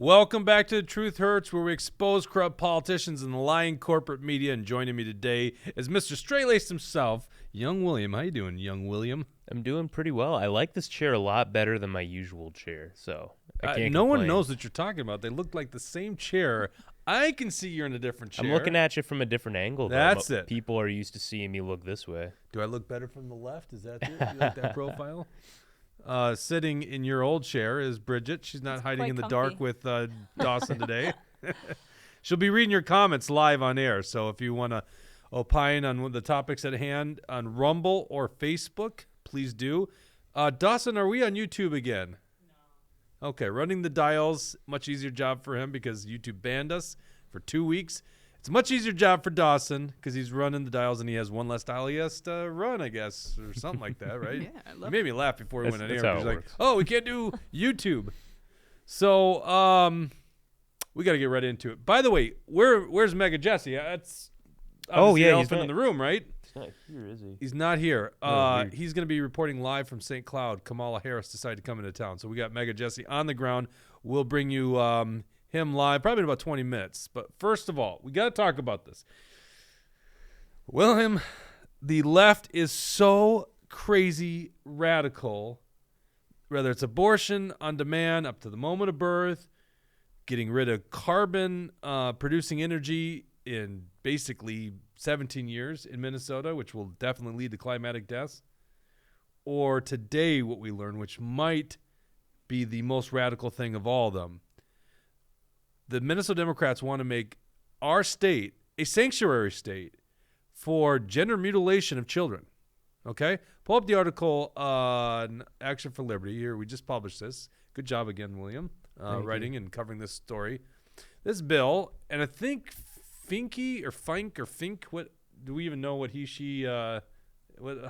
Welcome back to The Truth Hurts, where we expose corrupt politicians and the lying corporate media. And joining me today is Mr. Straight-Laced himself, Young William. How you doing, Young William? I'm doing pretty well. I like this chair a lot better than my usual chair, so I can't No one complain. knows what you're talking about. They look like the same chair. I can see you're in a different chair. I'm looking at you from a different angle. That's it. People are used to seeing me look this way. Do I look better from the left? Is that it? You like that profile? Sitting in your old chair is Bridget. She's not hiding in the dark with Dawson today. She'll be reading your comments live on air. So if you want to opine on one of the topics at hand on Rumble or Facebook, please do. Dawson, are we on YouTube again? No. Okay, running the dials, much easier job for him because YouTube banned us for 2 weeks. It's a much easier job for Dawson because he's running the dials and he has one less dial he has to run, I guess, or something like that, right? Yeah, I love He made me laugh before we went on air. how He's it like, works. "Oh, we can't do YouTube." So, we got to get right into it. By the way, where's MAGA Jesse? That's obviously the elephant in the room, right? He's not here, is he? He's not here. weird. He's going to be reporting live from St. Cloud. Kamala Harris decided to come into town. So we got MAGA Jesse on the ground. We'll bring you him live probably in about 20 minutes. But first of all, we got to talk about this. William, the left is so crazy radical, whether it's abortion on demand up to the moment of birth, getting rid of carbon producing energy in basically 17 years in Minnesota, which will definitely lead to climatic deaths, or today what we learned, which might be the most radical thing of all of them. The Minnesota Democrats want to make our state a sanctuary state for gender mutilation of children. Okay? Pull up the article on Action for Liberty. Here, we just published this. Good job again, William, writing and covering this story. This bill, and I think Fink, what do we even know what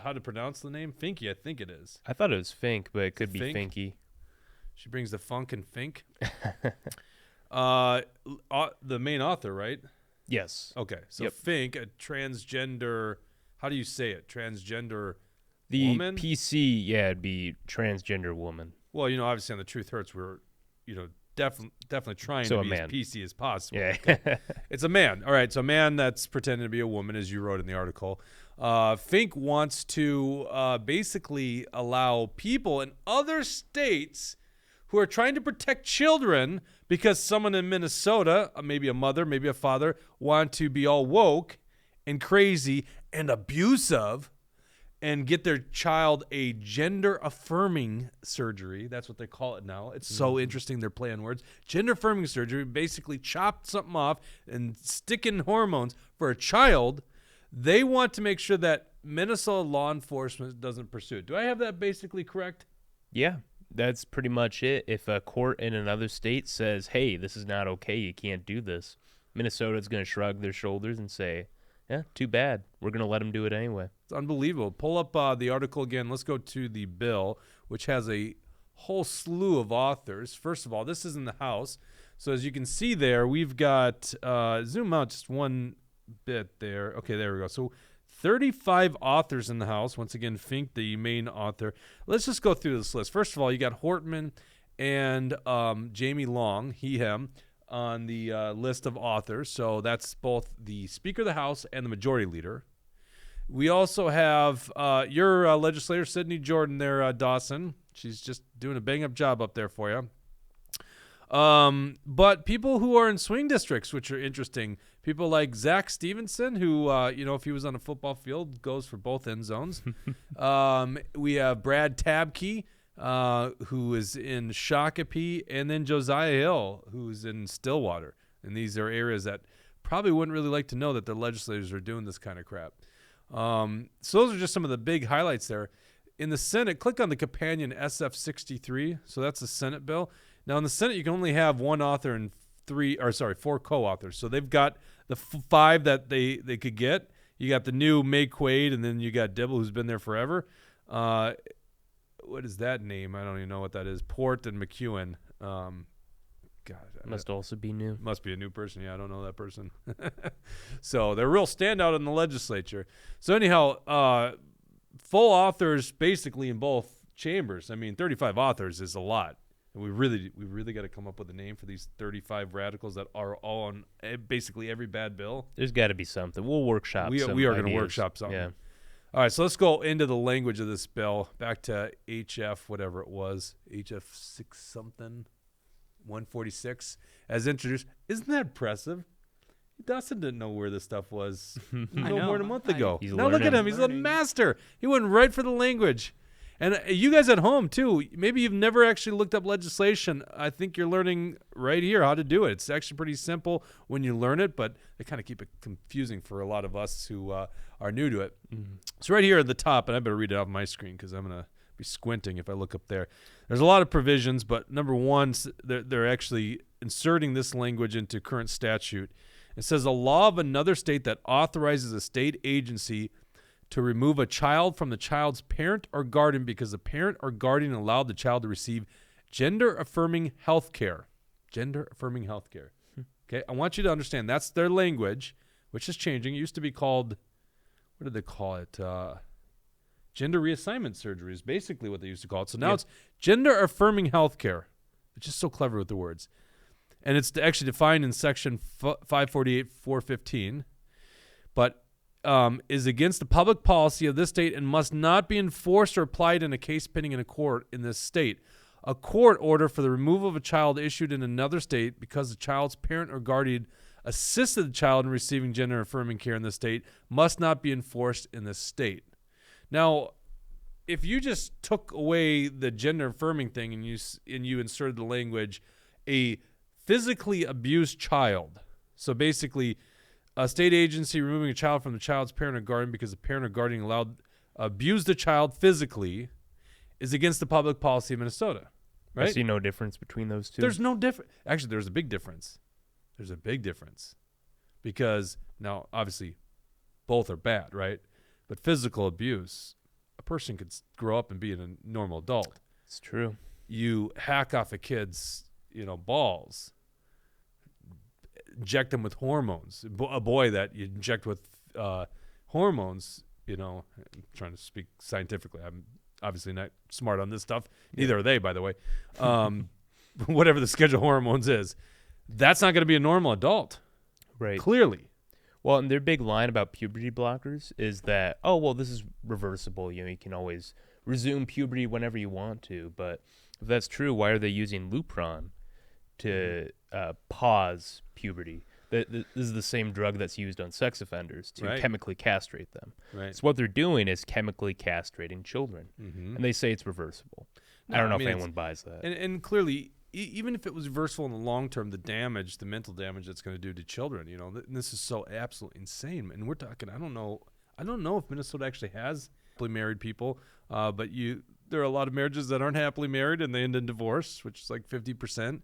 how to pronounce the name? Finky, I think it is. I thought it was Fink, but it could be Fink? Finky. She brings the funk and Fink. The main author, right? Yes. Okay, so Yep. Fink, a transgender, how do you say it? Transgender The woman? PC, it'd be transgender woman. Well, obviously on The Truth Hurts, we're, definitely trying So to a be man. as PC as possible. Yeah. Okay. It's a man. All right, so a man that's pretending to be a woman, as you wrote in the article. Fink wants to basically allow people in other states who are trying to protect children because someone in Minnesota, maybe a mother, maybe a father, want to be all woke and crazy and abusive and get their child a gender-affirming surgery. That's what they call it now. It's so interesting, they're playing words. Gender-affirming surgery, basically chop something off and stick in hormones for a child. They want to make sure that Minnesota law enforcement doesn't pursue it. Do I have that basically correct? Yeah, that's pretty much it. If a court in another state says, hey, this is not okay, you can't do this, Minnesota's going to shrug their shoulders and say, yeah, too bad. We're going to let them do it anyway. It's unbelievable. Pull up the article again. Let's go to the bill, which has a whole slew of authors. First of all, this is in the House. So as you can see there, we've got, zoom out just one bit there. Okay, there we go. So 35 authors in the House. Once again, Fink, the main author. Let's just go through this list. First of all, you got Hortman and Jamie Long, him, on the list of authors. So that's both the Speaker of the House and the Majority Leader. We also have your legislator, Sidney Jordan there, Dawson. She's just doing a bang-up job up there for you. But people who are in swing districts, which are interesting, people like Zach Stevenson, who, if he was on a football field, goes for both end zones. We have Brad Tabke, who is in Shakopee, and then Josiah Hill, who's in Stillwater. And these are areas that probably wouldn't really like to know that their legislators are doing this kind of crap. So those are just some of the big highlights there. In the Senate, click on the companion SF63. So that's the Senate bill. Now in the Senate, you can only have one author and four co-authors. So they've got the five that they could get. You got the new May Quaid, and then you got Dibble, who's been there forever. What is that name? I don't even know what that is. Port and McEwen. Must also be new. Must be a new person. Yeah, I don't know that person. So they're a real standout in the legislature. So anyhow, full authors basically in both chambers. I mean, 35 authors is a lot. And we really got to come up with a name for these 35 radicals that are all on basically every bad bill. There's got to be something. We'll workshop. We are going to workshop something. Yeah. All right, so let's go into the language of this bill. Back to HF, whatever it was, HF 6 something, 146, as introduced. Isn't that impressive? Dustin didn't know where this stuff was no more than a month ago. Now look at him. He's a master. He went right for the language. And you guys at home, too, maybe you've never actually looked up legislation. I think you're learning right here how to do it. It's actually pretty simple when you learn it, but they kind of keep it confusing for a lot of us who are new to it. Mm-hmm. So right here at the top, and I better read it off my screen because I'm going to be squinting if I look up there. There's a lot of provisions, but number one, they're actually inserting this language into current statute. It says a law of another state that authorizes a state agency to remove a child from the child's parent or guardian because the parent or guardian allowed the child to receive gender-affirming health care. Gender-affirming health care. Okay, I want you to understand that's their language, which is changing. It used to be called, what did they call it? Gender reassignment surgery is basically what they used to call it. So now it's gender-affirming health care, which is so clever with the words. And it's actually defined in Section 548-415, but is against the public policy of this state and must not be enforced or applied in a case pending in a court in this state. A court order for the removal of a child issued in another state because the child's parent or guardian assisted the child in receiving gender-affirming care in this state must not be enforced in this state. Now, if you just took away the gender-affirming thing and you inserted the language, a physically abused child, so basically a state agency removing a child from the child's parent or guardian because the parent or guardian abused the child physically is against the public policy of Minnesota, right? I see no difference between those two. There's no difference. Actually, there's a big difference. There's a big difference because now, obviously, both are bad, right? But physical abuse, a person could grow up and be a normal adult. It's true. You hack off a kid's, balls, inject them with hormones. A boy that you inject with hormones, I'm trying to speak scientifically. I'm obviously not smart on this stuff. Neither are they, by the way. Whatever the schedule of hormones is, that's not going to be a normal adult. Right. Clearly. Well, and their big line about puberty blockers is that, this is reversible. You can always resume puberty whenever you want to. But if that's true, why are they using Lupron to pause puberty? This is the same drug that's used on sex offenders to chemically castrate them. Right. So what they're doing is chemically castrating children. Mm-hmm. And they say it's reversible. No, I don't know if anyone buys that. And clearly, even if it was reversible in the long term, the mental damage that's going to do to children, this is so absolutely insane. And we're talking, I don't know if Minnesota actually has happily married people, but there are a lot of marriages that aren't happily married and they end in divorce, which is like 50%.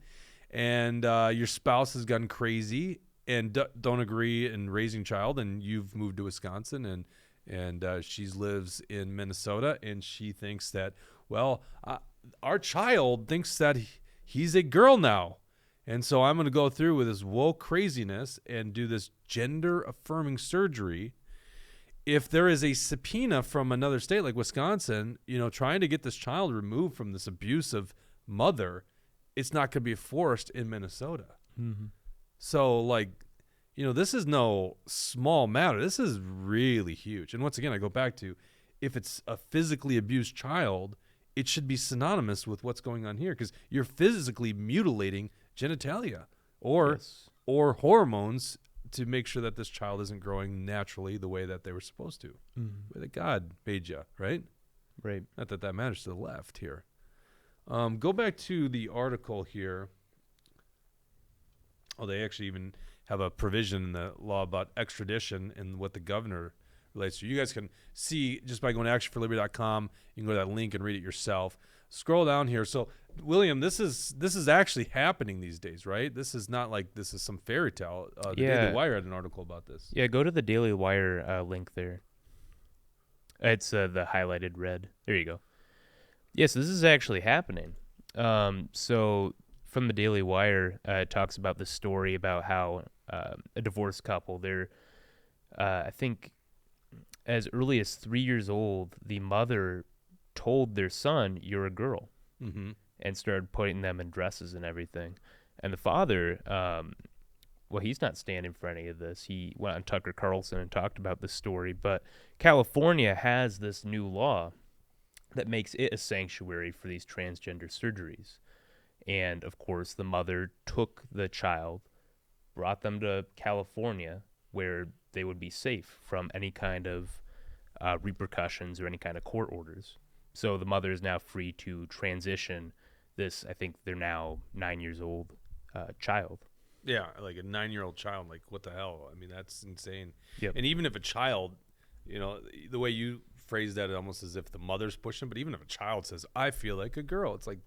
And your spouse has gone crazy and don't agree in raising child, and you've moved to Wisconsin, and she lives in Minnesota, and she thinks that, our child thinks that he's a girl now, and so I'm going to go through with this woke craziness and do this gender-affirming surgery. If there is a subpoena from another state like Wisconsin, trying to get this child removed from this abusive mother, it's not going to be forced in Minnesota. Mm-hmm. So, this is no small matter. This is really huge. And once again, I go back to, if it's a physically abused child, it should be synonymous with what's going on here because you're physically mutilating genitalia or hormones to make sure that this child isn't growing naturally the way that they were supposed to, the way that God made you, right? Right. Not that matters to the left here. Go back to the article here. Oh, they actually even have a provision in the law about extradition and what the governor relates to. You guys can see just by going to actionforliberty.com. You can go to that link and read it yourself. Scroll down here. So, William, this is actually happening these days, right? This is not like this is some fairy tale. The Daily Wire had an article about this. Yeah, go to the Daily Wire link there. It's the highlighted red. There you go. Yes, this is actually happening. So from the Daily Wire, it talks about the story about how a divorced couple, they're, I think, as early as 3 years old, the mother told their son, "You're a girl," Mm-hmm. and started putting them in dresses and everything. And the father, well, he's not standing for any of this. He went on Tucker Carlson and talked about this story. But California has this new law that makes it a sanctuary for these transgender surgeries. And, of course, the mother took the child, brought them to California, where they would be safe from any kind of repercussions or any kind of court orders. So the mother is now free to transition this, I think they're now 9 years old, child. Yeah, like a 9-year-old child. Like, what the hell? I mean, that's insane. Yep. And even if a child, the way you phrase that, almost as if the mother's pushing, but even if a child says, I feel like a girl, it's like,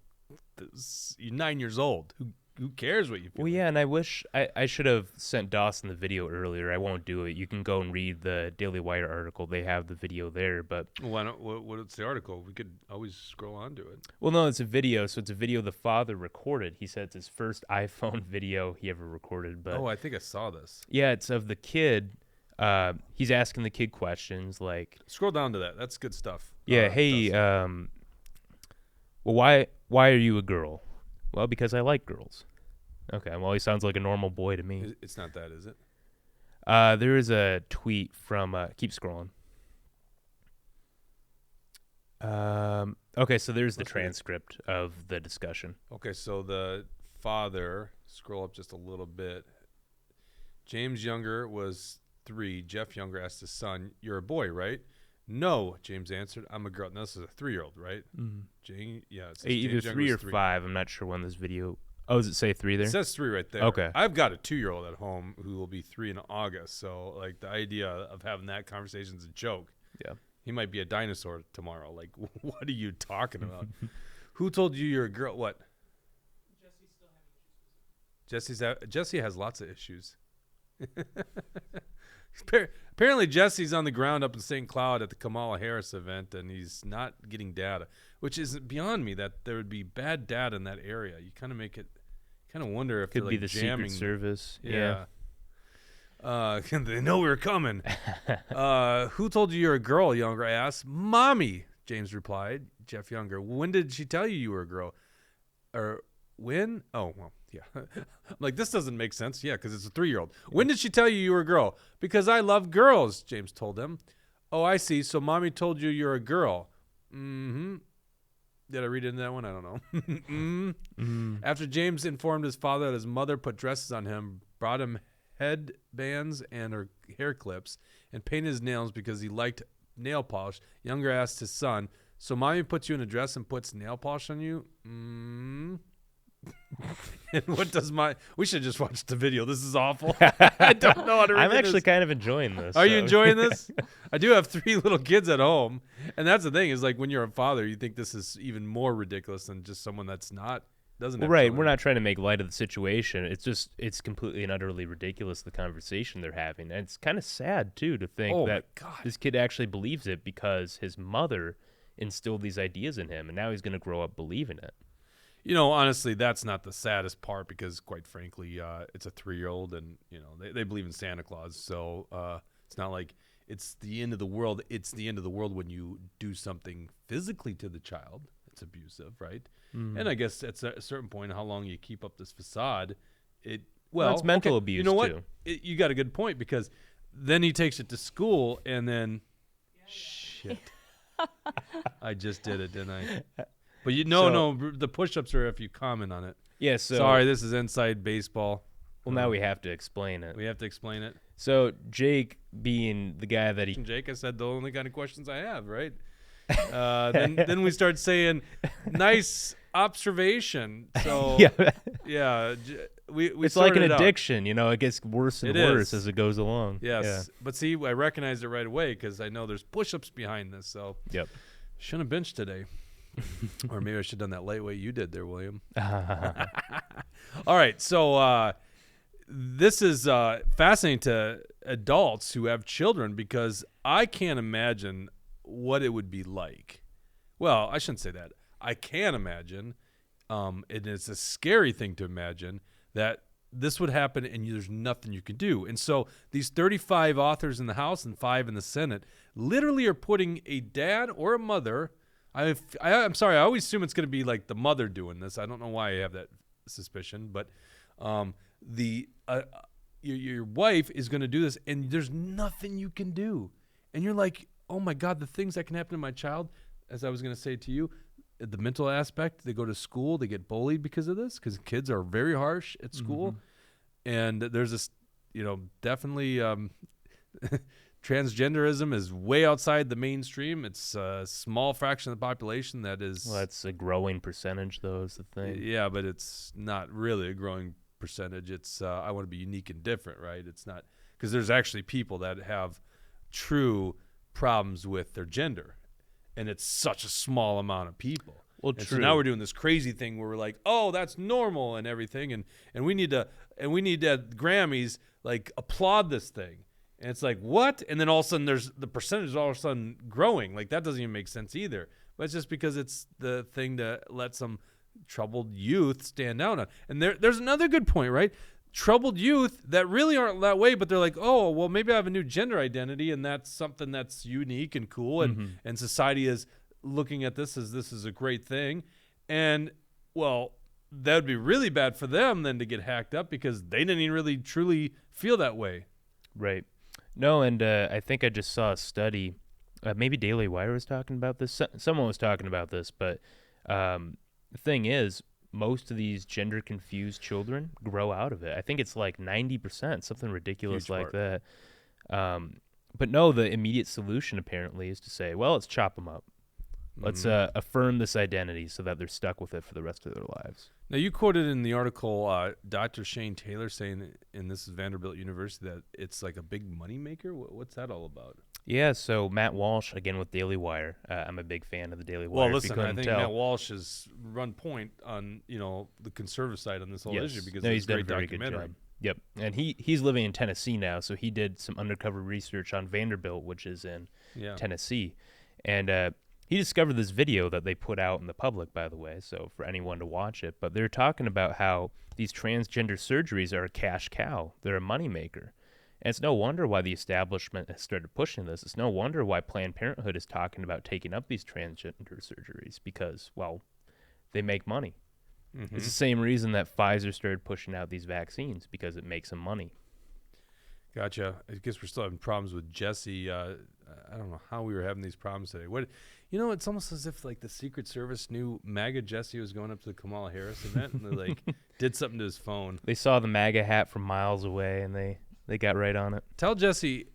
you're 9 years old. Who cares what you feel? Well, yeah, and I wish I should have sent Dawson the video earlier. I won't do it. You can go and read the Daily Wire article. They have the video there. But Why not? What's the article? We could always scroll onto it. well, no, it's a video. So it's a video the father recorded. He said it's his first iPhone video he ever recorded. But I think I saw this. yeah, it's of the kid. He's asking the kid questions like, Scroll down to that. That's good stuff. yeah, hey, Dustin. well, why are you a girl? Well, because I like girls. Okay, well, he sounds like a normal boy to me. It's not that, is it? There is a tweet from, keep scrolling. Okay, so there's the transcript of the discussion. Okay, so the father, scroll up just a little bit. James Younger was 3. Jeff Younger asked his son, you're a boy, right? No, James answered, I'm a girl. Now, this is a 3-year-old, right? Mm-hmm. It says Either James 3 or Younger was 5. I'm not sure when this video. Oh, does it say 3 there? It says 3 right there. Okay. I've got a 2-year-old at home who will be 3 in August. So, like, the idea of having that conversation is a joke. Yeah. He might be a dinosaur tomorrow. Like, what are you talking about? Who told you you're a girl? What? Jesse's still having issues. Jesse has lots of issues. Apparently, Jesse's on the ground up in St. Cloud at the Kamala Harris event, and he's not getting data, which is beyond me that there would be bad data in that area. You kind of wonder if Could they're, be like, the jamming. Secret Service. Yeah. They know we were coming. Who told you you're a girl? Younger asked. Mommy, James replied. Jeff Younger. When did she tell you were a girl? Or when? Oh, well, yeah. I'm like, this doesn't make sense. Yeah, because it's a 3-year-old. When did she tell you you were a girl? Because I love girls, James told him. Oh, I see. So mommy told you you're a girl. Mm-hmm. Did I read into that one? I don't know. Mm-hmm. After James informed his father that his mother put dresses on him, brought him headbands and her hair clips, and painted his nails because he liked nail polish, Younger asked his son, so mommy puts you in a dress and puts nail polish on you? And what does we should just watch the video. This is awful. I don't know how to read I'm actually this. kind of enjoying this. Are you so. enjoying this? I do have 3 little kids at home. And that's the thing is, like, when you're a father, you think this is even more ridiculous than just someone that's not, doesn't Well, have right. children. We're not trying to make light of the situation. It's completely and utterly ridiculous, the conversation they're having. And it's kind of sad, too, to think Oh, that my God. this kid actually believes it because his mother instilled these ideas in him, and now he's going to grow up believing it. You know, honestly, that's not the saddest part because, quite frankly, it's a 3-year-old and, they believe in Santa Claus. So it's not like it's the end of the world. It's the end of the world when you do something physically to the child. It's abusive, right? Mm. And I guess at a certain point, how long you keep up this facade, Well, it's mental abuse, you know what? too. You got a good point because then he takes it to school and then, shit. I just did it, didn't I? But the push-ups are if you comment on it. Yeah, so... Sorry, this is inside baseball. Well, now we have to explain it. We have to explain it. So Jake, being the guy that he... Jake, I said the only kind of questions I have, right? Then we start saying, nice observation. So, yeah, we it's like an sorted it out. addiction, it gets worse and It worse is. as it goes along. Yes, Yeah. but see, I recognized it right away because I know there's push-ups behind this. So, Yep. shouldn't have benched today. Or maybe I should have done that light weight you did there, William. All right, so this is fascinating to adults who have children because I can't imagine what it would be like. Well, I shouldn't say that. I can imagine, and it's a scary thing to imagine, that this would happen and there's nothing you can do. And so these 35 authors in the House and 5 in the Senate literally are putting a dad or a mother I'm sorry. I always assume it's going to be like the mother doing this. I don't know why I have that suspicion, but your wife is going to do this, and there's nothing you can do. And you're like, oh my God, the things that can happen to my child. As I was going to say to you, the mental aspect. They go to school, they get bullied because of this, because kids are very harsh at school, and there's this, definitely. Transgenderism is way outside the mainstream. It's a small fraction of the population that is. Well, that's a growing percentage, though, is the thing. Yeah, but it's not really a growing percentage. It's I want to be unique and different, right? It's not, because there's actually people that have true problems with their gender, and it's such a small amount of people. Well, and true. So now we're doing this crazy thing where we're like, oh, that's normal and everything, and we need to Grammys like applaud this thing. And it's like, what? And then all of a sudden there's the percentage is all of a sudden growing. Like, that doesn't even make sense either. But it's just because it's the thing to let some troubled youth stand out on. And there's another good point, right? Troubled youth that really aren't that way, but they're like, oh, well, maybe I have a new gender identity, and that's something that's unique and cool. And society is looking at this as this is a great thing. And, well, that would be really bad for them then to get hacked up because they didn't even really truly feel that way. Right. No, and I think I just saw a study. Maybe Daily Wire was talking about this. Someone was talking about this, but the thing is, most of these gender-confused children grow out of it. I think it's like 90%, something ridiculous like that. But no, the immediate solution apparently is to say, well, let's chop them up. Let's affirm this identity so that they're stuck with it for the rest of their lives. Now, you quoted in the article Dr. Shane Taylor saying, and this is Vanderbilt University, that it's like a big moneymaker. What's that all about? Yeah, so Matt Walsh, again with Daily Wire. I'm a big fan of the Daily Wire. Well, listen, I think Matt Walsh has run point on the conservative side on this whole issue because he's done a great very good documentary. job. Yep, and he's living in Tennessee now, so he did some undercover research on Vanderbilt, which is in Tennessee, and he discovered this video that they put out in the public, by the way, so for anyone to watch it. But they're talking about how these transgender surgeries are a cash cow. They're a moneymaker. And it's no wonder why the establishment has started pushing this. It's no wonder why Planned Parenthood is talking about taking up these transgender surgeries because, well, they make money. It's the same reason that Pfizer started pushing out these vaccines, because it makes them money. Gotcha. I guess we're still having problems with Jesse. I don't know how we were having these problems today. It's almost as if like the Secret Service knew MAGA Jesse was going up to the Kamala Harris event, and they like did something to his phone. They saw the MAGA hat from miles away, and they got right on it. Tell Jesse.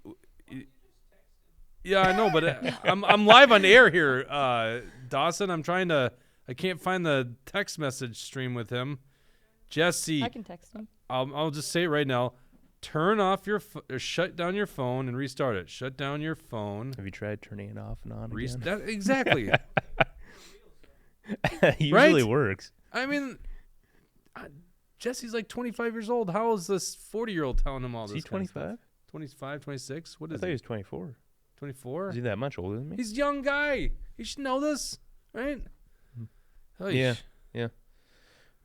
Yeah, I know, but I'm live on air here, Dawson. I can't find the text message stream with him. Jesse, I can text him. I'll just say it right now. Turn off your shut down your phone and restart it. Shut down your phone. Have you tried turning it off and on again? Exactly. It usually works. I mean, Jesse's like 25 years old. How is this 40-year-old telling him all this? Is he 25? 25, 26? What is I thought he was 24. 24? Is he that much older than me? He's a young guy. He should know this, right? Yeah.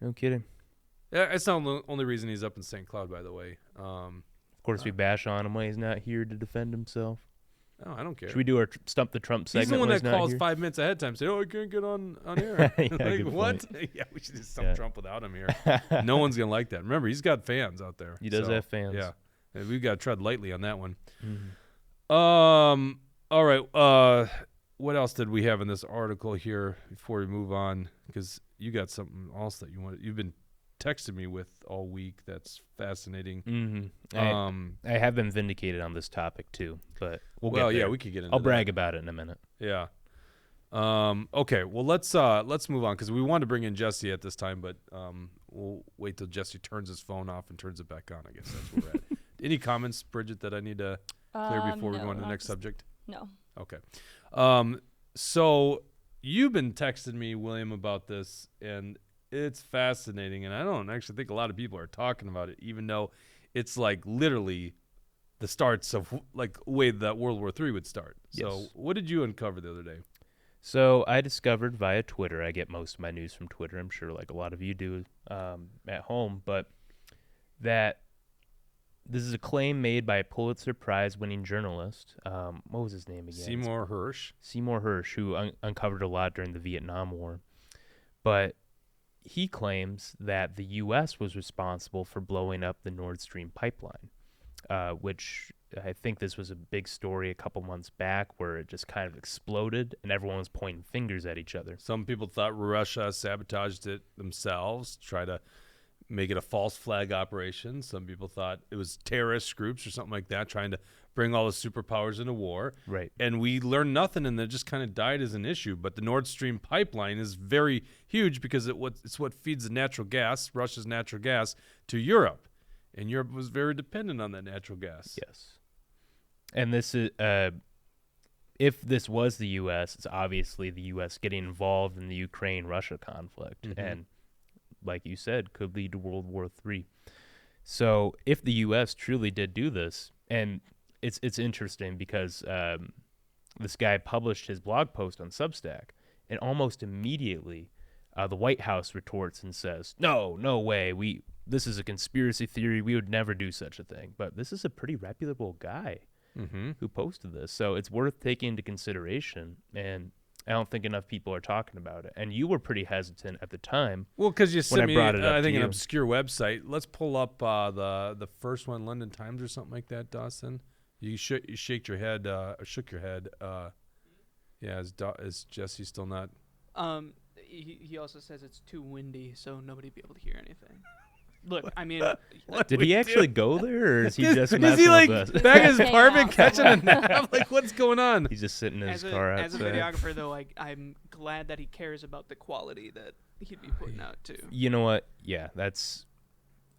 No kidding. Yeah, it's not the only reason he's up in St. Cloud, by the way. Of course, we bash on him when he's not here to defend himself. No, I don't care. Should we do our Stump the Trump segment? He's the one when that he's not calls here? 5 minutes ahead of time, say, "Oh, I can't get on air." Yeah, like, good what? point. Yeah, we should just stump Trump without him here. No one's gonna like that. Remember, he's got fans out there. He does have fans. Yeah, and we've got to tread lightly on that one. Mm-hmm. All right. What else did we have in this article here before we move on? Because you got something else that you've been texting me with all week. That's fascinating. Mm-hmm. I have been vindicated on this topic too, but we'll get there. We could get into I'll that. brag about it in a minute. Yeah. Okay. Well, let's move on because we wanted to bring in Jesse at this time, but we'll wait till Jesse turns his phone off and turns it back on. I guess that's where we're at. Any comments, Bridget, that I need to clear before we go on to the next subject? No. Okay. So you've been texting me, William, about this, and it's fascinating, and I don't actually think a lot of people are talking about it, even though it's like literally the starts of like way that World War III would start. So Yes. what did you uncover the other day? So I discovered via Twitter. I get most of my news from Twitter. I'm sure like a lot of you do at home, but that This is a claim made by a Pulitzer Prize-winning journalist. What was his name again? Seymour Hersh. Seymour Hersh, who uncovered a lot during the Vietnam War. But he claims that the U.S. was responsible for blowing up the Nord Stream pipeline, which I think this was a big story a couple months back where it just kind of exploded and everyone was pointing fingers at each other. Some people thought Russia sabotaged it themselves, try to make it a false flag operation. Some people thought it was terrorist groups or something like that trying to bring all the superpowers into war. Right. And we learned nothing, and it just kind of died as an issue. But the Nord Stream pipeline is very huge because it's what feeds the natural gas, Russia's natural gas, to Europe. And Europe was very dependent on that natural gas. Yes. And this is, if this was the U.S., it's obviously the U.S. getting involved in the Ukraine-Russia conflict. Mm-hmm. And like you said, could lead to World War III. So if the U.S. truly did do this, and it's interesting because this guy published his blog post on Substack, and almost immediately the White House retorts and says, no way, this is a conspiracy theory, we would never do such a thing. But this is a pretty reputable guy who posted this, so it's worth taking into consideration, and I don't think enough people are talking about it. And you were pretty hesitant at the time. Well, because you sent me, brought it up I think, to an you. obscure website. Let's pull up the first one, London Times or something like that, Dawson. You shook your head. Yeah, is Jesse still not? He also says it's too windy, so nobody'd be able to hear anything. Look, I mean, Did he actually go there, or is he just is messing he like with us? back in his Hanging apartment out catching a somewhere. nap? Like, what's going on? He's just sitting in his as car a outside. videographer, though, I'm glad that he cares about the quality that he'd be putting out too. You know what? Yeah,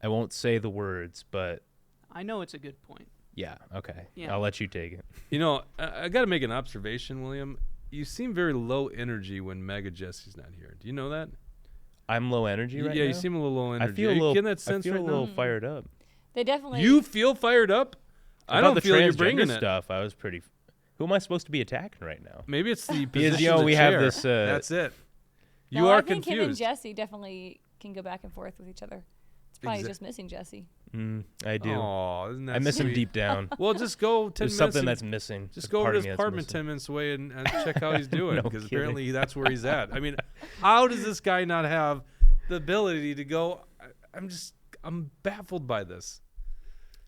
I won't say the words, but I know it's a good point. yeah, okay. Yeah. I'll let you take it. You know, I got to make an observation, William. You seem very low energy when MAGA Jesse's not here. Do you know that? I'm low energy right now. Yeah, you seem a little low energy. I feel Are a you little. getting that sense I feel right a little now? fired up. They definitely. You feel fired up? I About don't the feel you're transgender bringing it. stuff. I was pretty. Who am I supposed to be attacking right now? Maybe it's the Because, position you know, of the we have chair. this, That's it. You No, are I think him and confused. Jesse definitely can go back and forth with each other. It's probably just missing Jesse. I do. Oh, isn't that I miss him sweet? deep down. Well, just go 10 There's minutes. something and that's missing. just There's go over part to of his me that's apartment missing. 10 minutes away and check how he's doing, No because kidding. apparently that's where he's at. I mean, how does this guy not have the ability to go? I'm baffled by this.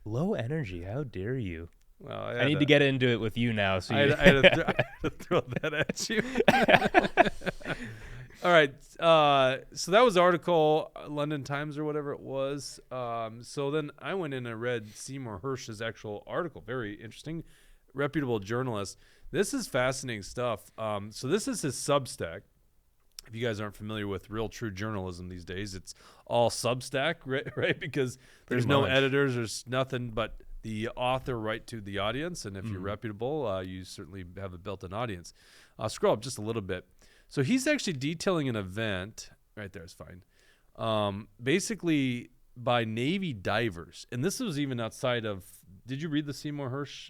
Low energy. How dare you? Well, I need to get into it with you now. So I you had to throw that at you. All right. So that was the article, London Times or whatever it was. So then I went in and read Seymour Hersh's actual article. Very interesting, reputable journalist. This is fascinating stuff. So this is his Substack. If you guys aren't familiar with real true journalism these days, it's all Substack, right? Because there's Pretty no much. editors. There's nothing but the author right to the audience. And if you're reputable, you certainly have a built-in audience. Scroll up just a little bit. So he's actually detailing an event. Right there is fine. Basically by Navy divers. And this was even outside of – did you read the Seymour Hersh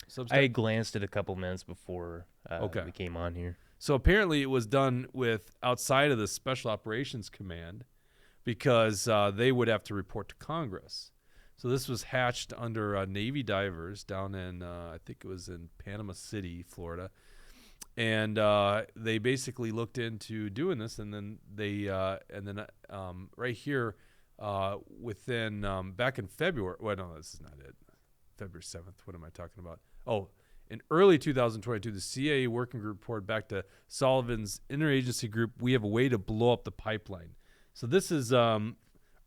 Substack? I glanced at a couple minutes before Okay. we came on here. So apparently it was done with outside of the Special Operations Command because they would have to report to Congress. So this was hatched under Navy divers down in, I think it was in Panama City, Florida. And they basically looked into doing this, and then they, right here, within, back in February, well, no, this is not it. February 7th, what am I talking about? Oh, in early 2022, the CIA working group reported back to Sullivan's interagency group, we have a way to blow up the pipeline. So this is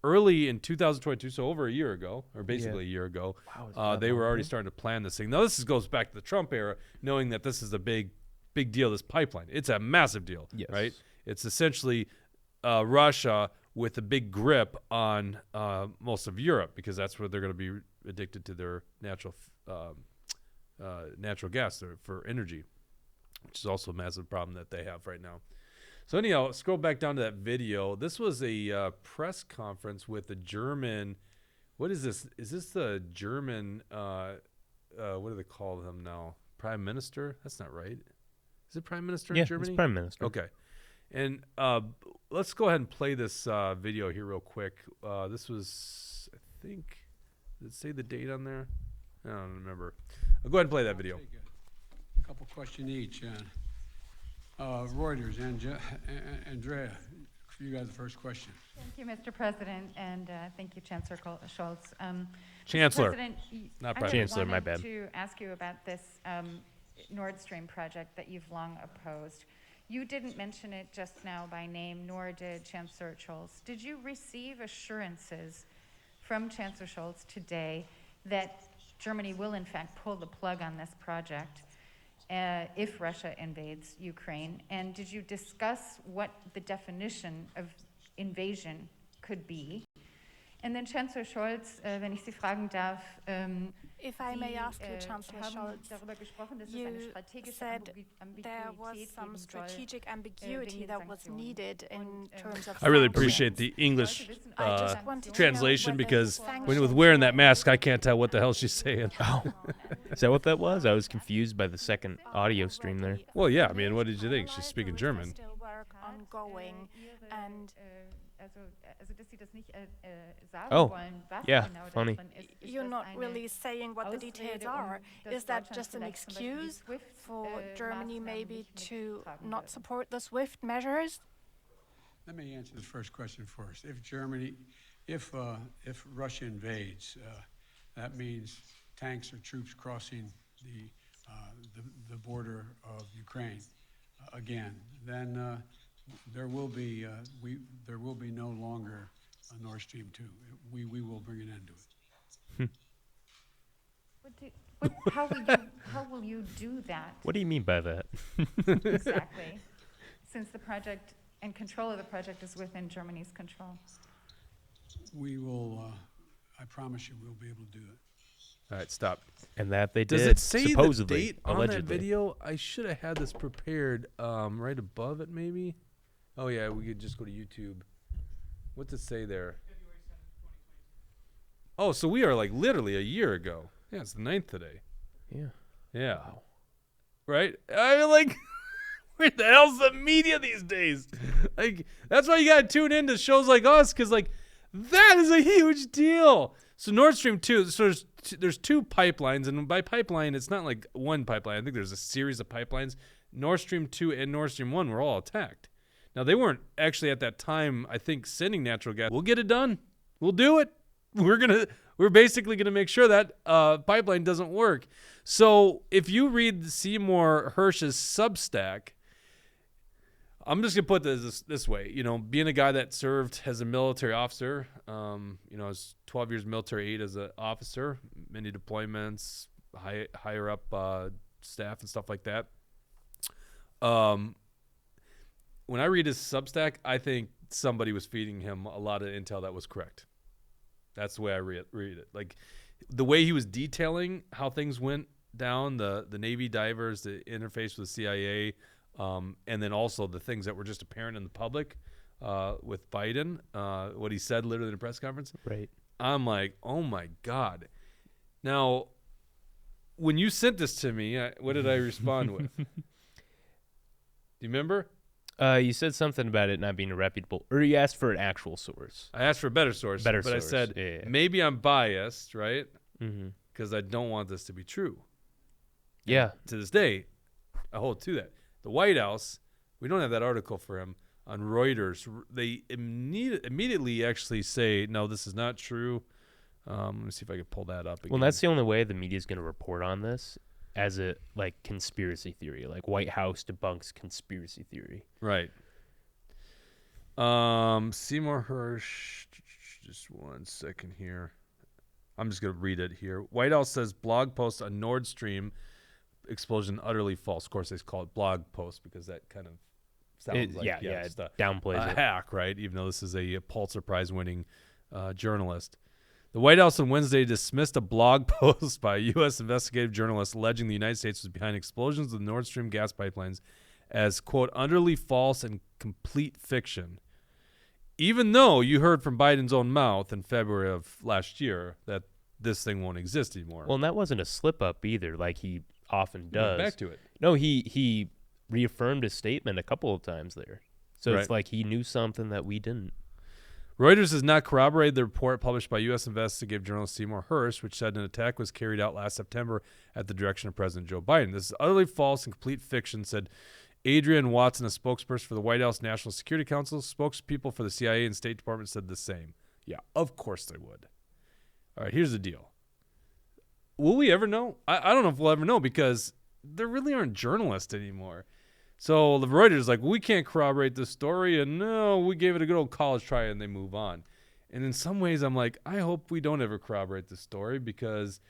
early in 2022, so over a year ago, or basically a year ago, Wow, they were already starting to plan this thing. Now, this goes back to the Trump era, knowing that this is a big deal, this pipeline. It's a massive deal, Yes. right? It's essentially Russia with a big grip on most of Europe, because that's where they're going to be addicted to their natural gas for energy, which is also a massive problem that they have right now. So anyhow, scroll back down to that video. This was a press conference with the German. What is this? Is this the German? What do they call them now? Prime Minister? That's not right. Is it Prime Minister in Germany? It's Prime Minister. Okay. And let's go ahead and play this video here real quick. This was, I think, Did it say the date on there? I don't remember. I'll go ahead and play that video. Take a couple questions each. Reuters, Andrea, you got the first question. Thank you, Mr. President, and thank you, Chancellor Schultz. Chancellor, President, not I President. Chancellor, my wanted bad. to ask you about this Nord Stream project that you've long opposed. You didn't mention it just now by name, nor did Chancellor Schultz. Did you receive assurances from Chancellor Schultz today that Germany will in fact pull the plug on this project if Russia invades Ukraine? And did you discuss what the definition of invasion could be? And then Chancellor Scholz, wenn ich Sie fragen darf, If I may Sie, ask you, Chancellor haben Scholz, darüber gesprochen, dass es you eine strategische said there was Ambiguität some geben soll. strategic ambiguity that was needed in terms of I really sanctions. appreciate the English I just wanted to know translation whether because sanctions when with wearing that were- mask, I can't tell what the hell she's saying. Oh, is that what that was? I was confused by the second audio stream there. Well, yeah. I mean, what did you think? She's speaking German. Still work ongoing, and Also, dass Sie das nicht sagen Oh, wollen, was yeah, genau da funny. drin ist. Ist you're das not eine really saying what the details Ausrede, are. dass Is that Deutschland just an vielleicht zum Beispiel die excuse SWIFT, for Germany Maßnahmen maybe nicht to mittragen not würde? support the SWIFT measures? Let me answer the first question first. If Russia invades, that means tanks or troops crossing the border of Ukraine again. Then there will be no longer a Nord Stream 2. We will bring an end to it. How will you do that What do you mean by that? exactly? Since the project and control of the project is within Germany's control. We will. I promise you, we'll be able to do it. All right, stop. And that they Does did, it say supposedly, the date on allegedly. that video? I should have had this prepared right above it, maybe. Oh yeah, we could just go to YouTube. What's it say there? Oh, so we are like literally a year ago. Yeah, it's the 9th today. Yeah. Yeah. Right? I mean, like, where the hell's the media these days? Like, that's why you gotta tune in to shows like us, because like that is a huge deal. So Nord Stream 2, so there's two pipelines, and by pipeline, it's not like one pipeline. I think there's a series of pipelines. Nord Stream 2 and Nord Stream 1 were all attacked. Now, they weren't actually at that time, I think, sending natural gas. We'll get it done. We'll do it. We're basically gonna make sure that pipeline doesn't work. So if you read Seymour Hersh's Substack, I'm just gonna put this way. You know, being a guy that served as a military officer, you know, I was 12 years military aid as an officer, many deployments, higher up staff and stuff like that. When I read his Substack, I think somebody was feeding him a lot of intel that was correct. That's the way I read it. Like the way he was detailing how things went down, the Navy divers, the interface with the CIA, and then also the things that were just apparent in the public with Biden, what he said literally in a press conference. Right. I'm like, oh my God. Now, when you sent this to me, what did I respond with? Do you remember? You said something about it not being a reputable, or you asked for an actual source. I asked for a better source, but I source. said, Yeah. maybe I'm biased, right? Mm-hmm. Because I don't want this to be true. Yeah. To this day, I hold to that. The White House, we don't have that article for him on Reuters. They immediately actually say, no, this is not true. Let me see if I can pull that up again. Well, that's the only way the media is going to report on this, as a like conspiracy theory, like White House debunks conspiracy theory. Right. Seymour Hersh, just 1 second here. I'm just going to read it here. White House says blog post on Nord Stream explosion utterly false. Of course, they call it blog post because that kind of sounds like it just a downplays it. hack, right? Even though this is a Pulitzer Prize winning journalist. The White House on Wednesday dismissed a blog post by a U.S. investigative journalist alleging the United States was behind explosions of the Nord Stream gas pipelines as, quote, utterly false and complete fiction. Even though you heard from Biden's own mouth in February of last year that this thing won't exist anymore. Well, and that wasn't a slip up either, like he often does. Back to it. No, he reaffirmed his statement a couple of times there. So Right. it's like he knew something that we didn't. Reuters has not corroborated the report published by U.S. investigative journalist Seymour Hersh, which said an attack was carried out last September at the direction of President Joe Biden. This is utterly false and complete fiction, said Adrian Watson, a spokesperson for the White House National Security Council. Spokespeople for the CIA and State Department said the same. Yeah, of course they would. All right, here's the deal. Will we ever know? I don't know if we'll ever know because there really aren't journalists anymore. So the Reuters is like, well, we can't corroborate this story, and no, we gave it a good old college try, and they move on. And in some ways, I'm like, I hope we don't ever corroborate this story because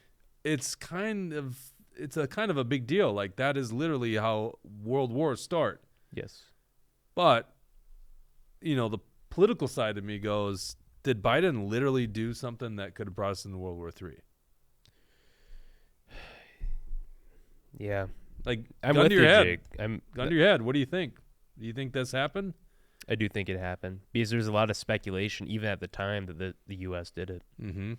it's a kind of a big deal. Like that is literally how world wars start. Yes. But the political side of me goes, did Biden literally do something that could have brought us into World War III? Yeah. Like, I'm gun with to your you, head. Jake. Gun to your head. What do you think? Do you think this happened? I do think it happened because there's a lot of speculation, even at the time that the U.S. did it. Mm-hmm.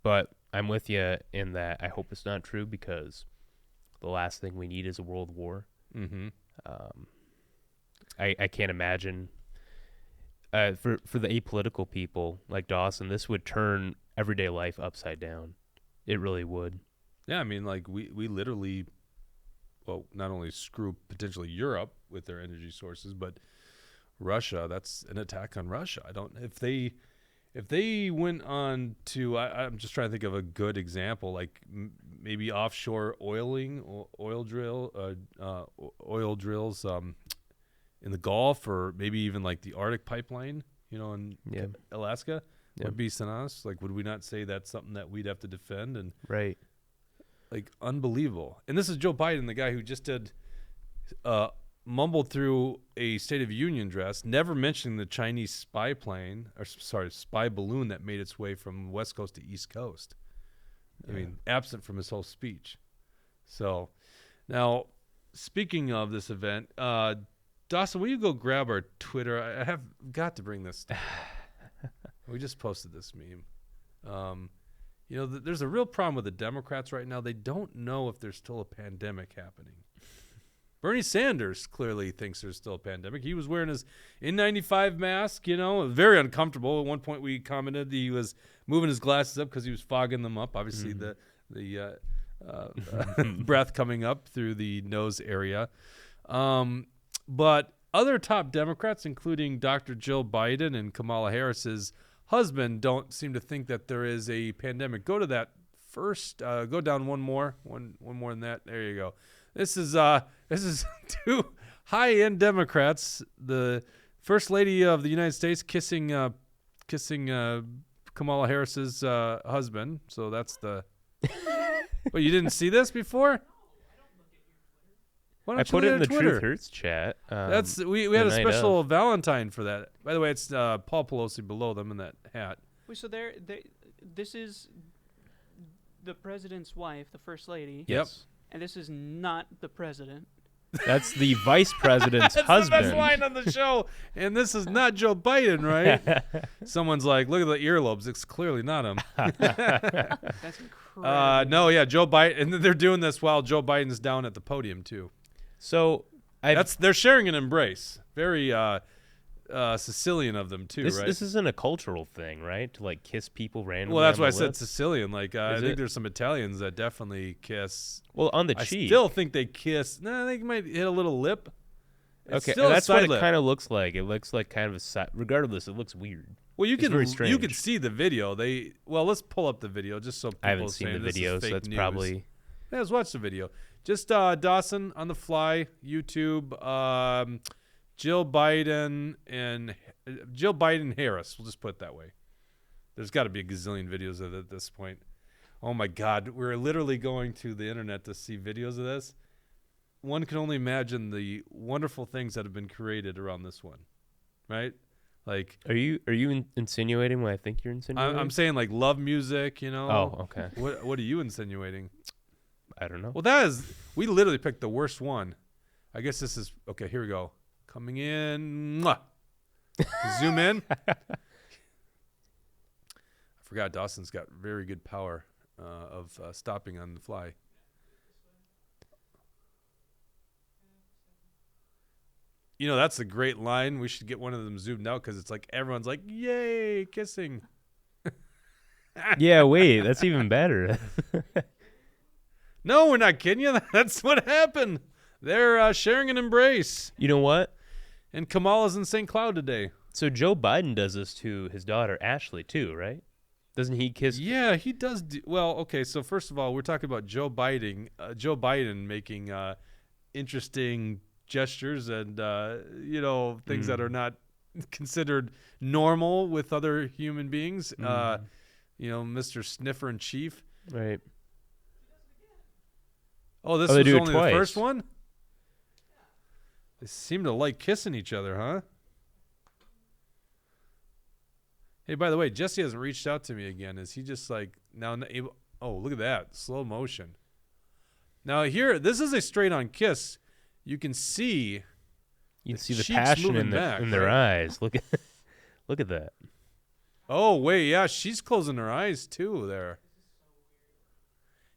But I'm with you in that I hope it's not true because the last thing we need is a world war. Mm-hmm. I can't imagine. For the apolitical people like Dawson, this would turn everyday life upside down. It really would. Yeah, I mean, like we literally, well, not only screw potentially Europe with their energy sources, but Russia. That's an attack on Russia. I don't if they went on to. I'm just trying to think of a good example, like maybe offshore oil drills in the Gulf, or maybe even like the Arctic pipeline, in Alaska. Yeah. Would be Sanas. Like, would we not say that's something that we'd have to defend? And Right. like, unbelievable. And this is Joe Biden, the guy who just mumbled through a State of Union address, never mentioning the Chinese spy balloon that made its way from West Coast to East Coast. I mean, absent from his whole speech. So, now, speaking of this event, Dawson, will you go grab our Twitter? I have got to bring this stuff up. We just posted this meme. There's a real problem with the Democrats right now. They don't know if there's still a pandemic happening. Bernie Sanders clearly thinks there's still a pandemic. He was wearing his N95 mask, very uncomfortable. At one point we commented he was moving his glasses up because he was fogging them up. Obviously the breath coming up through the nose area. But other top Democrats, including Dr. Jill Biden and Kamala Harris's husband, don't seem to think that there is a pandemic. Go to that first. Go down one more than that. There you go. This is two high-end Democrats. The First Lady of the United States kissing Kamala Harris's husband. So that's the. But you didn't see this before? Why don't I you put look it in at the Twitter? Truth Hurts chat. That's we had a special Valentine for that. By the way, it's Paul Pelosi below them in that hat. Wait, so this is the president's wife, the first lady. Yes. And this is not the president. That's the vice president's That's husband. the best line on the show. And this is not Joe Biden, right? Someone's like, look at the earlobes. It's clearly not him. That's incredible. No, yeah, Joe Biden. And they're doing this while Joe Biden's down at the podium, too. So they're sharing an embrace. Very Sicilian of them, too, right? This isn't a cultural thing, right? To like kiss people randomly. Well, that's on why I the said lips? Sicilian. Like, I Is think it? there's some Italians that definitely kiss. Well, on the I cheek. still think they kiss. No, they might hit a little lip. It's Okay, still and that's a what side it lip. kind of looks like. It looks like kind of a side. Regardless, it looks weird. Well, It's very you strange. can see the video. Let's pull up the video just so people I haven't seen saying the this is video, so fake that's news. probably. Yeah, let's watch the video. Just Dawson on the fly, YouTube, Jill Biden Harris. We'll just put it that way. There's got to be a gazillion videos of it at this point. Oh my God, we're literally going to the internet to see videos of this. One can only imagine the wonderful things that have been created around this one, right? Like, Are you insinuating what I think you're insinuating? I'm saying like love music, Oh, okay. What are you insinuating? I don't know. Well, we literally picked the worst one. I guess this is, okay, here we go. Coming in. Mwah. Zoom in. I forgot Dawson's got very good power of stopping on the fly. that's a great line. We should get one of them zoomed out because it's like everyone's like, yay, kissing. Yeah, wait, that's even better. No, we're not kidding you. That's what happened. They're sharing an embrace. You know what? And Kamala's in St. Cloud today. So Joe Biden does this to his daughter Ashley too, right? Doesn't he kiss? Yeah, he does. Well, okay. So first of all, we're talking about Joe Biden making interesting gestures and things that are not considered normal with other human beings. Mr. Sniffer in Chief. Right. Oh, this they was do it only twice. the first one? They seem to like kissing each other, huh? Hey, by the way, Jesse hasn't reached out to me again. Is he just like now able? Oh, look at that. Slow motion. Now here, this is a straight-on kiss. You can see You can see the cheeks passion moving in back, their right? eyes. Look at that. Oh, wait, yeah, she's closing her eyes too there.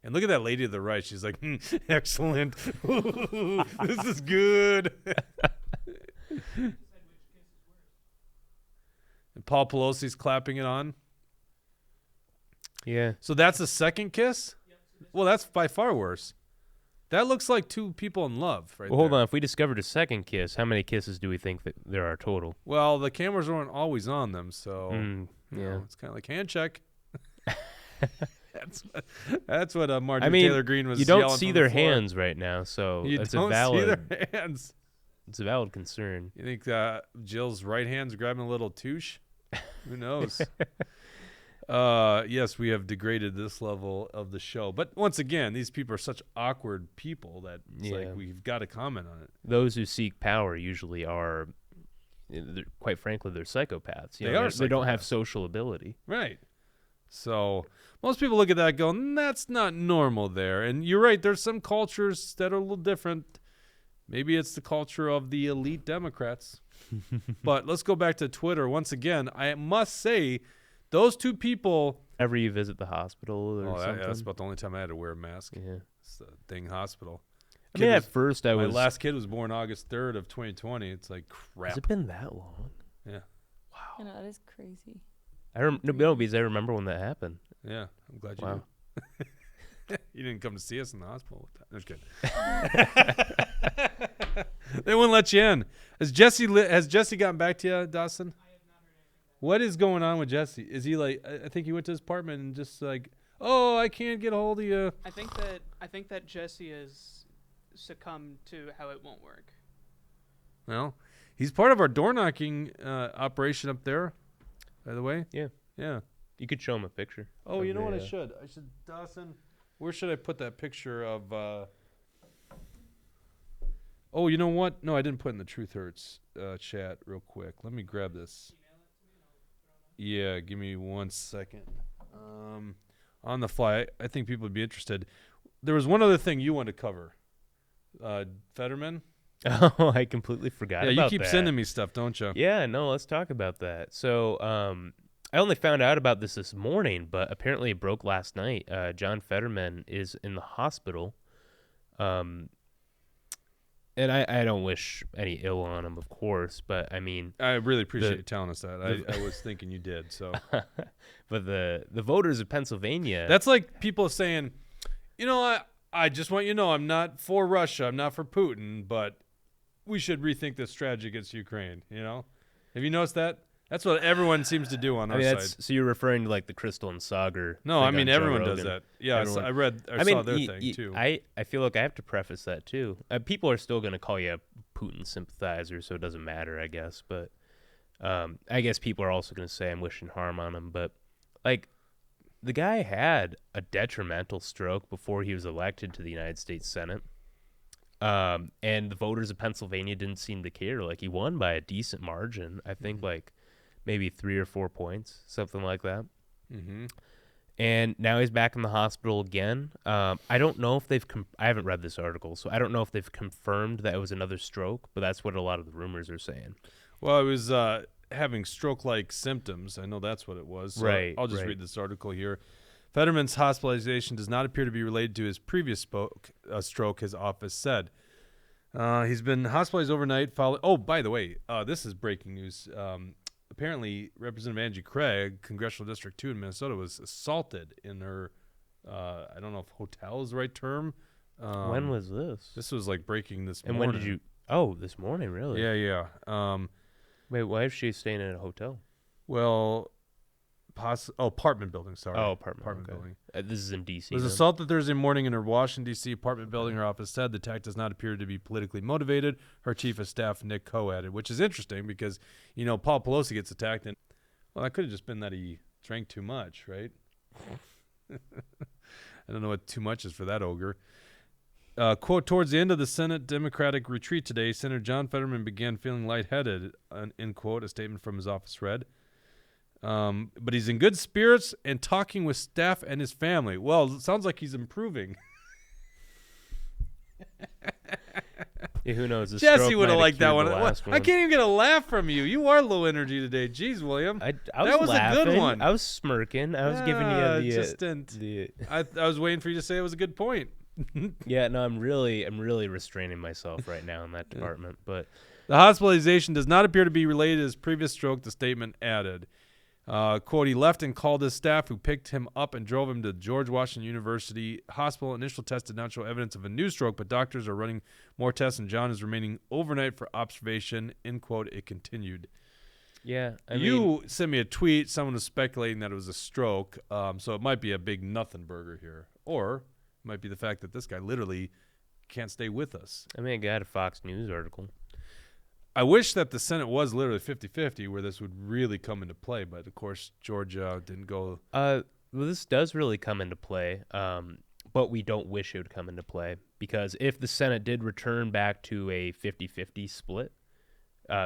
And look at that lady to the right. She's like, excellent. This is good. And Paul Pelosi's clapping it on. Yeah. So that's the second kiss? Well, that's by far worse. That looks like two people in love right Well, hold there. on. If we discovered a second kiss, how many kisses do we think that there are total? Well, the cameras weren't always on them, so Yeah. it's kind of like hand check. That's what Martin I mean, Taylor Greene was you don't yelling see from their the floor. hands right now, so You it's don't a valid. see their hands. It's a valid concern. You think Jill's right hand's grabbing a little touche? Who knows? Yes, we have degraded this level of the show. But once again, these people are such awkward people that it's like we've got to comment on it. Those who seek power usually are, quite frankly, they're psychopaths. You know, they don't have social ability. Right. So most people look at that going, that's not normal there. And you're right, there's some cultures that are a little different. Maybe it's the culture of the elite Democrats. But let's go back to Twitter. Once again, I must say, those two people. Whenever you visit the hospital or something. That's about the only time I had to wear a mask. Yeah. It's the dang hospital. I mean, at first my last kid was born August 3rd of 2020. It's like crap. Has it been that long? Yeah. Wow. I know, that is crazy. No, because I remember when that happened. Yeah, I'm glad you do. You didn't come to see us in the hospital with that. That's good. They wouldn't let you in. Has Jesse gotten back to you, Dawson? I have not heard anything. What is going on with Jesse? Is he like? I think he went to his apartment and just like, oh, I can't get a hold of you. I think that Jesse has succumbed to how it won't work. Well, he's part of our door knocking operation up there. By the way. Yeah. Yeah. You could show him a picture. Oh, you know what I should? Dawson. Where should I put that picture of? Oh, you know what? No, I didn't put in the Truth Hurts chat real quick. Let me grab this. Yeah, give me 1 second. On the fly, I think people would be interested. There was one other thing you wanted to cover. Fetterman. Oh, I completely forgot about that. Yeah, you keep sending me stuff, don't you? Yeah, no, let's talk about that. So, I only found out about this morning, but apparently it broke last night. John Fetterman is in the hospital. And I don't wish any ill on him, of course, but I mean... I really appreciate you telling us that. I was thinking you did, so... But the voters of Pennsylvania... That's like people saying, I just want you to know I'm not for Russia, I'm not for Putin, but we should rethink this strategy against Ukraine, Have you noticed that? That's what everyone seems to do on our side. So you're referring to like the Crystal and Sager? No, I mean everyone does Rogan. that. Yeah, I saw their thing too. I feel like I have to preface that too. People are still going to call you a Putin sympathizer, so it doesn't matter, I guess. But I guess people are also going to say I'm wishing harm on him. But like, the guy had a detrimental stroke before he was elected to the United States Senate. And the voters of Pennsylvania didn't seem to care. Like, he won by a decent margin. I think like maybe 3 or 4 points, something like that. Mm-hmm. And now he's back in the hospital again. I don't know if they've I haven't read this article, so I don't know if they've confirmed that it was another stroke, but that's what a lot of the rumors are saying. Well, it was having stroke-like symptoms. I know that's what it was. So right. I'll just read this article here. Fetterman's hospitalization does not appear to be related to his previous stroke, his office said. He's been hospitalized overnight. Oh, by the way, this is breaking news. Apparently, Representative Angie Craig, Congressional District 2 in Minnesota, was assaulted in her, I don't know if hotel is the right term. When was this? This was like breaking this And morning. when did you? Oh, this morning, really? Yeah. Wait, why is she staying in a hotel? Well, apartment building, sorry. Oh, apartment okay. building. This is in D.C. Was assaulted Thursday morning in her Washington, D.C. apartment building. Her office said the attack does not appear to be politically motivated. Her chief of staff, Nick Coe, added, which is interesting because, Paul Pelosi gets attacked. And, well, that could have just been that he drank too much, right? I don't know what too much is for that ogre. Quote, towards the end of the Senate Democratic retreat today, Senator John Fetterman began feeling lightheaded, end quote, a statement from his office read. But he's in good spirits and talking with staff and his family. Well, it sounds like he's improving. Yeah, who knows? Jesse would have liked that one. I can't even get a laugh from you. You are low energy today. Jeez, William. I that was laughing. a good one. I was smirking. I was giving you I was waiting for you to say it was a good point. Yeah, no, I'm really restraining myself right now in that department. But the hospitalization does not appear to be related to his previous stroke, the statement added. Quote, he left and called his staff who picked him up and drove him to George Washington University Hospital. Initial tests did not show evidence of a new stroke, but doctors are running more tests, and John is remaining overnight for observation, end quote. It continued. Yeah. You sent me a tweet. Someone was speculating that it was a stroke, so it might be a big nothing burger here. Or it might be the fact that this guy literally can't stay with us. I got a Fox News article. I wish that the Senate was literally 50-50 where this would really come into play, but of course Georgia didn't go. Well, this does really come into play, but we don't wish it would come into play because if the Senate did return back to a 50-50 split,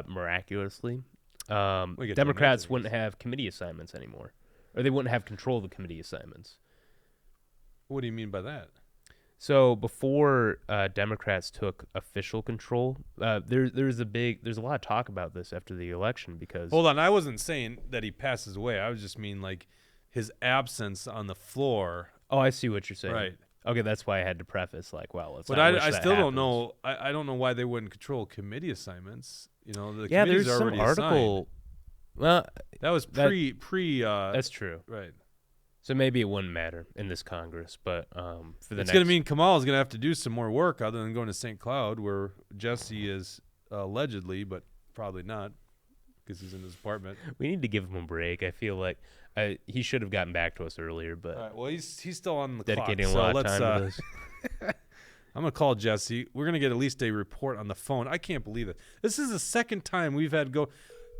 miraculously, Democrats wouldn't have committee assignments anymore, or they wouldn't have control of the committee assignments. What do you mean by that? So before Democrats took official control, there's a lot of talk about this after the election because. Hold on, I wasn't saying that he passes away. I was just mean like his absence on the floor. Oh, I see what you're saying. Right. Okay, that's why I had to preface like, well, let's. But I still don't know. I don't know why they wouldn't control committee assignments. The committee's there's already some article. assigned. Well, that was pre. That's true. Right. So maybe it wouldn't matter in this Congress, but it's going to mean Kamala's going to have to do some more work other than going to St. Cloud, where Jesse is allegedly, but probably not, because he's in his apartment. We need to give him a break. I feel like he should have gotten back to us earlier, but all right, well, he's still on the dedicating clock, a lot of time to this. I'm going to call Jesse. We're going to get at least a report on the phone. I can't believe it. This is the second time we've had to go.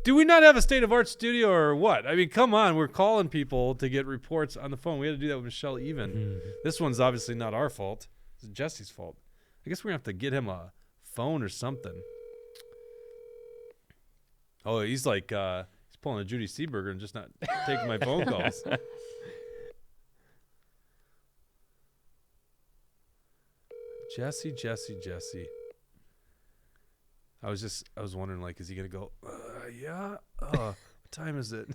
Do we not have a state-of-art studio or what? I mean, come on. We're calling people to get reports on the phone. We had to do that with Michelle Even. This one's obviously not our fault. It's Jesse's fault. I guess we're going to have to get him a phone or something. Oh, he's like he's pulling a Judy Seeberger and just not taking my phone calls. Jesse. I was wondering, like, is he going to go, yeah? What time is it?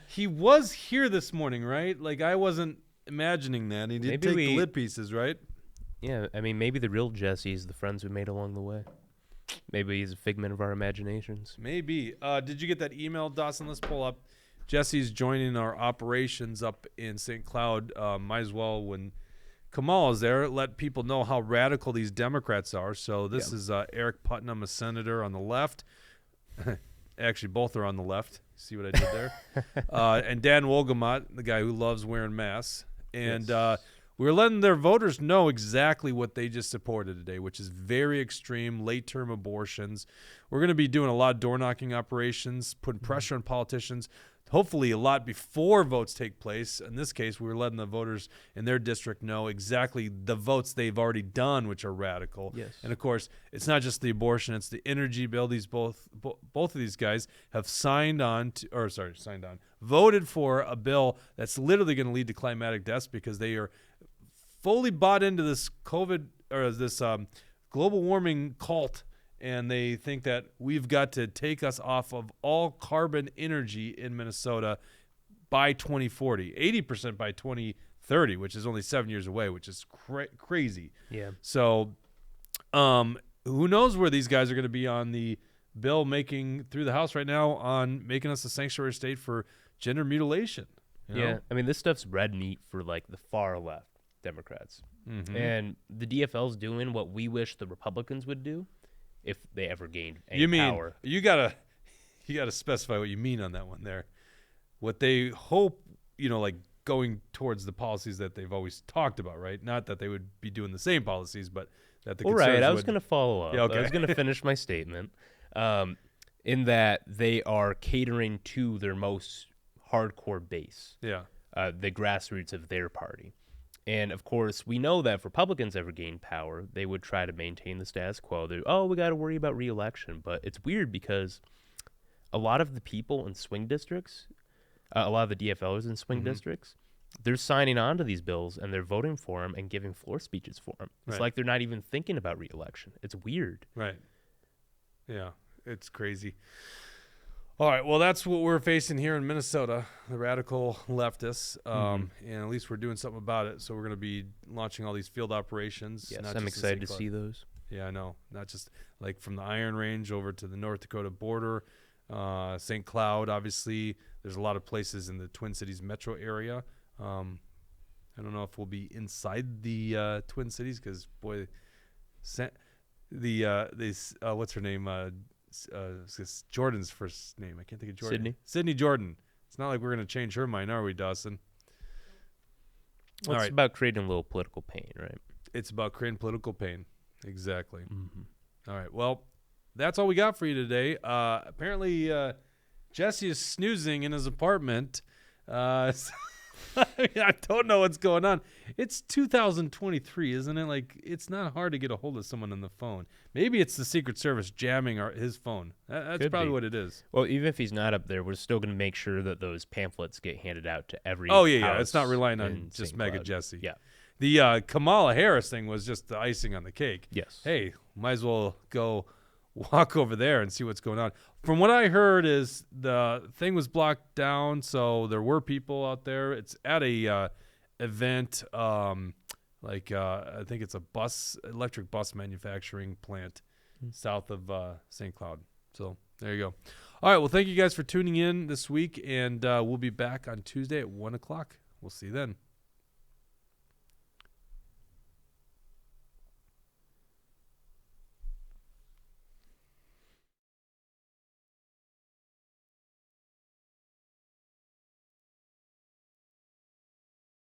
He was here this morning, right? Like, I wasn't imagining that. He did take the lid pieces, right? Yeah, maybe the real Jesse is the friends we made along the way. Maybe he's a figment of our imaginations. Maybe. Did you get that email, Dawson? Let's pull up. Jesse's joining our operations up in St. Cloud. Might as well, when Kamala's there, let people know how radical these Democrats are. So this is Eric Putnam, a senator on the left. Actually, both are on the left. See what I did there? And Dan Wolgamott, the guy who loves wearing masks. And we're letting their voters know exactly what they just supported today, which is very extreme late-term abortions. We're going to be doing a lot of door-knocking operations, putting pressure on politicians, hopefully a lot before votes take place. In this case, we're letting the voters in their district know exactly the votes they've already done, which are radical. Yes. And, of course, it's not just the abortion, it's the energy bill. These both of these guys have voted for a bill that's literally going to lead to climatic deaths because they are fully bought into this COVID or this global warming cult. And they think that we've got to take us off of all carbon energy in Minnesota by 2040, 80% by 2030, which is only 7 years away, which is crazy. Yeah. So Who knows where these guys are going to be on the bill making through the House right now on making us a sanctuary state for gender mutilation. You know? Yeah, I mean, this stuff's red meat for like the far left Democrats. Mm-hmm. And the DFL's doing what we wish the Republicans would do if they ever gained any You mean power. you gotta specify what you mean on that one there. What they hope, like going towards the policies that they've always talked about, right? Not that they would be doing the same policies, but that the All conservatives right, I was would- going to follow up. Yeah, okay. I was going to finish my statement in that they are catering to their most hardcore base, Yeah. the grassroots of their party. And, of course, we know that if Republicans ever gain power, they would try to maintain the status quo. We got to worry about re-election. But it's weird because a lot of the people in swing districts, a lot of the DFLers in swing districts, they're signing on to these bills and they're voting for them and giving floor speeches for them. It's Right. like they're not even thinking about re-election. It's weird. Right. Yeah, it's crazy. All right, well, that's what we're facing here in Minnesota, the radical leftists, and at least we're doing something about it. So we're going to be launching all these field operations. Yes, not I'm just in excited to St. see Cloud. those. Yeah, I know. Not just like from the Iron Range over to the North Dakota border, St. Cloud, obviously. There's a lot of places in the Twin Cities metro area. I don't know if we'll be inside the Twin Cities because, boy, what's her name? It's Jordan's first name. I can't think of Jordan. Sydney Jordan. It's not like we're going to change her mind, are we, Dawson? Well, All it's right. about creating a little political pain, right? It's about creating political pain. Exactly. Mm-hmm. All right. Well, that's all we got for you today. Apparently, Jesse is snoozing in his apartment. I don't know what's going on. It's 2023, isn't it? Like, it's not hard to get a hold of someone on the phone. Maybe it's the Secret Service jamming his phone. That's Could probably be. what it is. Well, even if he's not up there, we're still going to make sure that those pamphlets get handed out to every Oh, yeah. house It's not relying on in just St. MAGA Cloud. Jesse. Yeah. The Kamala Harris thing was just the icing on the cake. Yes. Hey, might as well go walk over there and see what's going on. From what I heard is the thing was blocked down, so there were people out there. It's at a event, I think it's a electric bus manufacturing plant south of St. Cloud. So there you go. All right, well, thank you guys for tuning in this week, and we'll be back on Tuesday at 1 o'clock. We'll see you then.